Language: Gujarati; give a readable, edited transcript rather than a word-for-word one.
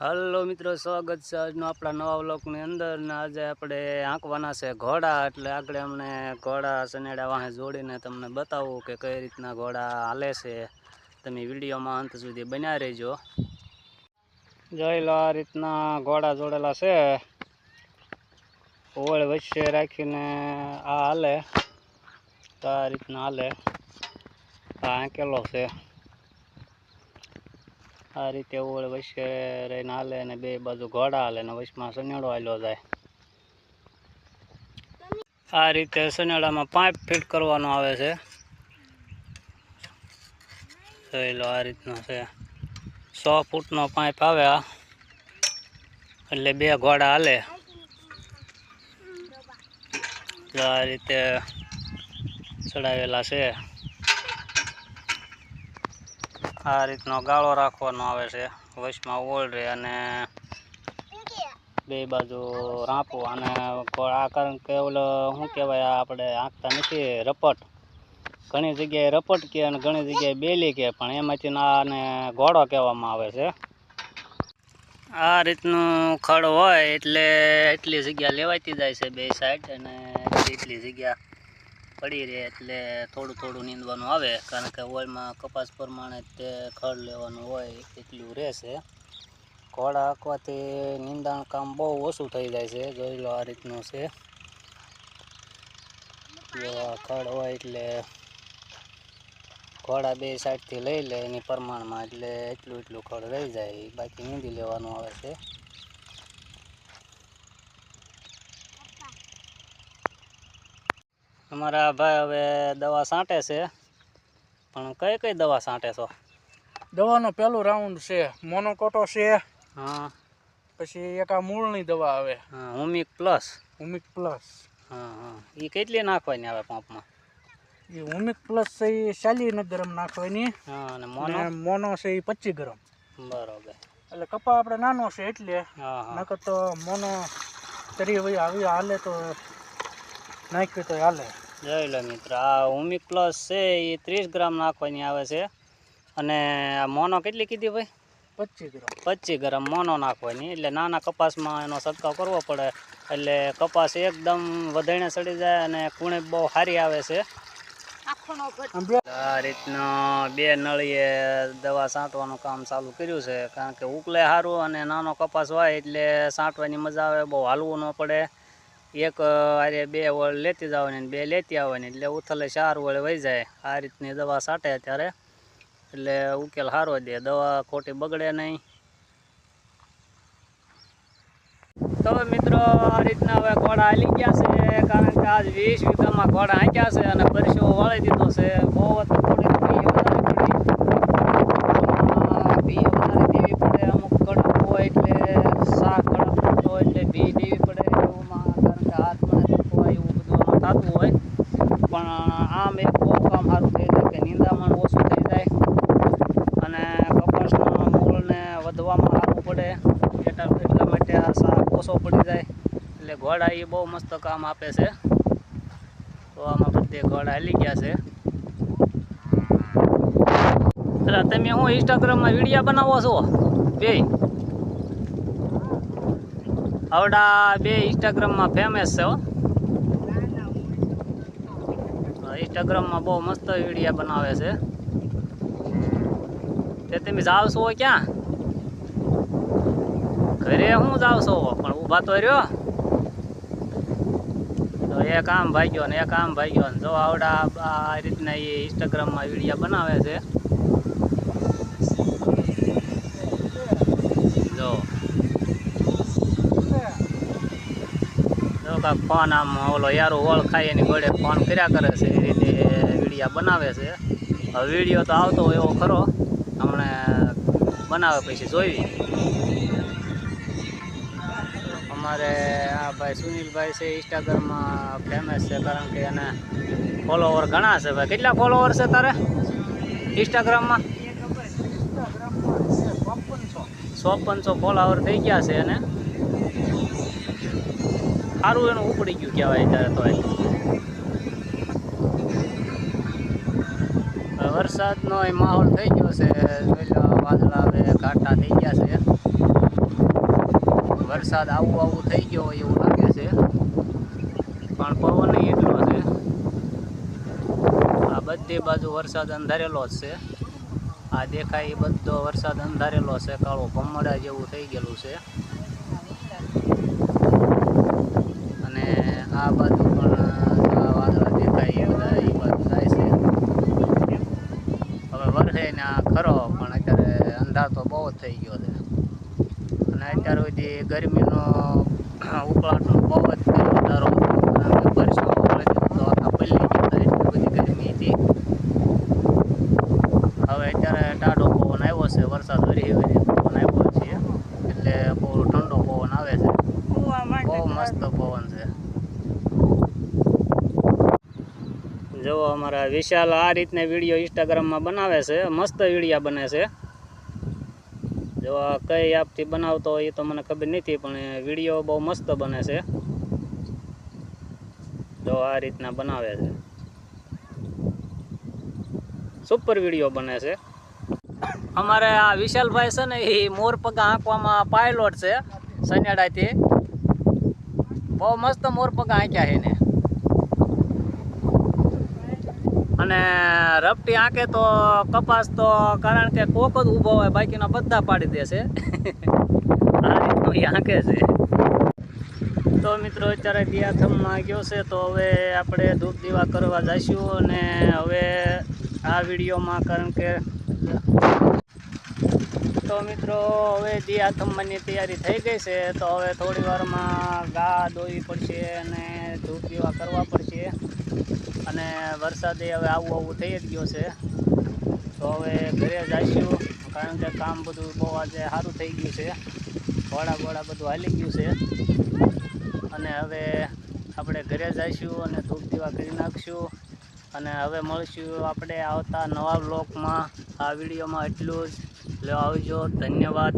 हेलो मित्रों, स्वागत है आज अपना नवा व्लॉगनी अंदर ने आज આપણે આંકવાના છે ઘોડા। એટલે આગળ અમને ઘોડા સનેડા વાહે જોડીને તમને બતાવું કે કઈ રીતના ઘોડા હાલે છે। તમે વિડીયોમાં અંત સુધી બન્યા રહેજો। જોઈ લો, આ રીતના ઘોડા જોડેલા છે। ઓળ વચ્ચે રાખીને આ હાલે તો આ રીતના હાલે। આ આંકેલો છે, आ रीते ओळ वच्चे रहीने हाले ने बे बाजू घोड़ा हाले ने वचमां सनेड़ो हाल्यो जाय। आ रीते सनेड़ामां पाइप फिट करवानो आवे छे। जोई लो, आ रीतना छे 100 फूटनो पाइप आवे એટલે બે ઘોડા હાલે। આ રીતે ચડાવેલા છે। आ रीतनो गाळो राखवानो आवे छे, वचमां ओळ रे अने बे बाजू रांपो। अने आ कारण के ओलो शुं कहेवाय, आपणे आंकता नथी रपट, घणी जग्याए रपट के अने घणी जग्याए बेली के, पण एमांथी आने घोड़ो कहेवामां आवे छे। आ रीतनु खड़ होय एटले एटली जग्या लेवाती जाय छे बे साइड, अने एटली जग्या पड़ी रहे एटले थोड़ू थोड़ू नींदवानुं आवे, कारण के ओळमां कपास प्रमाणे ते खड़ लेवानुं होय एटલું રહેશે। घोड़ा हांकवाथी निंदाण काम बहु ओछું થઈ જાય છે। જોઈ લો, આ રીતનું છે। જો આ ખડ હોય એટલે ઘોડા બે સાઈડથી લઈ લે એની પ્રમાણમાં, એટલે એટલું એટલું ખડ રહી જાય, બાકી નીંદી લેવાનું આવે છે। અમારા ભાઈ હવે દવા છાંટે છે, પણ કઈ કઈ દવા છાંટે છો? દવાનો પહેલો રાઉન્ડ છે મોનોકોટો છે। હા, પછી એક આ મૂળની દવા આવે, હા, હુમિક પ્લસ। Humic plus. હા હા, એ કેટલી નાખવાની આવે પંપમાં? એ હુમિક પ્લસ છે એ 40 ગ્રામ નાખવાની। હા, અને મોનો છે એ 25 ગ્રામ। બરોબર, એટલે કપા આપણે નાનો છે એટલે, હા હા, નકર તો મોનો તરી આવી હાલે તો નાખ્યું તો હાલે। જોઈ લો મિત્ર, આ હુમિક પ્લસ છે એ 30 ગ્રામ નાખવાની આવે છે, અને આ મોનો કેટલી કીધી ભાઈ? 25 ગ્રામ। 25 ગ્રામ મોનો નાખવાની, એટલે નાના કપાસમાં એનો છંટકાવ કરવો પડે, એટલે કપાસ એકદમ વધાણે ચડી જાય અને કુણે બહુ સારી આવે છે। આ રીતનો બે નળીએ દવા છાંટવાનું કામ ચાલુ કર્યું છે, કારણ કે ઉકલે સારું અને નાનો કપાસ હોય એટલે છાંટવાની મજા આવે, બહુ હાલવું ન પડે। એક આરે બે વળ લેતી જવાની, બે લેતી આવવાની, એટલે ઉથલે 4 વળ વહી જાય। આ રીતની દવા છાંટે ત્યારે એટલે ઉકેલ સારો દે, દવા ખોટી બગડે નહીં। તો મિત્રો, આ રીતના હવે ઘોડા હાલી ગયા છે, કારણ કે આજ 20 વીઘામાં ઘોડા હાંક્યા છે અને પરસો વાળી દીધો છે। બહુ થોડી ભી વધારે દેવી પડે, અમુક કડક હોય એટલે શાક કડક હોય એટલે ભી દેવી પડે એવુંમાં, કારણ કે હાથ મને હોય એવું બધું થતું હોય। પણ આમ એક બહુ કામ સારું થઈ જાય કે નિંદામણ ઓછું થઈ જાય અને કપાસના મૂળને વધવામાં સારું પડે, એટલા માટે આ શાક ઓછો પડી જાય, એટલે ઘોડા એ બહુ મસ્ત કામ આપે છે। તો આમાં બધે ઘોડા હાલી ગયા છે। એટલે તમે હું ઇન્સ્ટાગ્રામમાં વિડીયો બનાવો છો બે? આવડા બે ઇન્સ્ટાગ્રામમાં ફેમસ છે હો, ઇન્સ્ટાગ્રામમાં બહુ મસ્ત વિડીયો બનાવે છે। તે તમે જાવ છો ક્યાં? ઘરે હું જાવ છો, પણ ઊભા તો રહ્યો। તો એક આમ ભાગ્યો ને એક આમ ભાગ્યો ને, જો આવડા આ રીતના એ ઇન્સ્ટાગ્રામમાં વિડીયો બનાવે છે। જો કાંક ફોન આમ ઓલો યારું ઓળ ખાઈ એની ઘોડે ફોન કર્યા કરે છે, એ રીતે વિડીયો બનાવે છે। હવે વિડીયો તો આવતો હોય એવો ખરો, હમણે બનાવે પછી જોઈ। અમારે આ ભાઈ સુનિલભાઈ છે, ઇન્સ્ટાગ્રામમાં ફેમસ છે, કારણ કે એને ફોલોવર ઘણા છે। ભાઈ કેટલા ફોલોવર છે તારે ઇન્સ્ટાગ્રામમાં? 5400 ફોલોવર થઈ ગયા છે, અને સારું એનું ઉપડી ગયું કહેવાય ત્યારે તો। વરસાદનો માહોલ થઈ ગયો છે, વાદળા હવે ઘાટા થઈ ગયા છે। વરસાદ આવું થઈ ગયો હોય એવું લાગે છે, પણ પવન એટલો છે. આ બધી બાજુ વરસાદ અંધારેલો જ છે. આ દેખાય એ બધો વરસાદ અંધારેલો છે, કાળો ભમરડા જેવું થઈ ગયેલું છે. અને આ બાજુ પણ આ વાદળા દેખાય એ બધા એ બાજુ જાય છે. હવે વરસે ને આ ખરો, પણ અત્યારે અંધાર તો બહુ જ થઈ ગયો છે. અને અત્યાર સુધી ગરમીનો ઉકળાટનો બહુ જ વધારો, કારણ કે પરસો તો આખા પલ્લી જતા એટલી બધી ગરમી હતી. હવે અત્યારે ટાઢો પવન આવ્યો છે, વરસાદ વરી પવન આવ્યો છે, એટલે બહુ ઠંડો પવન આવે છે, બહુ મસ્ત પવન છે. જો અમારા વિશાલ આ રીતના વિડીયો ઇન્સ્ટાગ્રામમાં બનાવે છે, મસ્ત વિડીયા બને છે. જો આ કઈ આપથી બનાવતો હોય એ તો મને ખબર નથી, પણ વિડીયો બહુ મસ્ત બને છે. જો આ રીતના બનાવે છે, સુપર વિડીયો બને છે. અમારે આ વિશાલભાઈ છે ને એ મોરપગા આંકવામાં પાયલોટ છે, સનેડાથી બહુ મસ્ત મોરપગા આંક્યા છે ને. અને રપટી આંકે તો કપાસ તો કારણ કે કોક જ ઊભો હોય, બાકીના બધા પાડી દે છે. આ રીતનું એ આંકે છે. તો મિત્રો અત્યારે દિયાથમમાં ગયો છે, તો હવે આપણે ધૂપ દીવા કરવા જઈશું. અને હવે આ વિડીયોમાં કારણ કે તો મિત્રો હવે દિયાથમની તૈયારી થઈ ગઈ છે, તો હવે થોડી વારમાં ગા દોવી પડશે અને ધૂપ દીવા કરવા પડશે. અને વરસાદે હવે આવું થઈ જ ગયો છે, તો હવે ઘરે જઈશું, કારણ કે કામ બધું બહુ આજે સારું થઈ ગયું છે. ઘોડા બધું હાલી ગયું છે. અને હવે આપણે ઘરે જઈશું અને ધૂપ દીવા કરી નાખશું. અને હવે મળીશું આપણે આવતા નવા બ્લોગમાં. આ વિડીયોમાં એટલું જ. આવજો, ધન્યવાદ.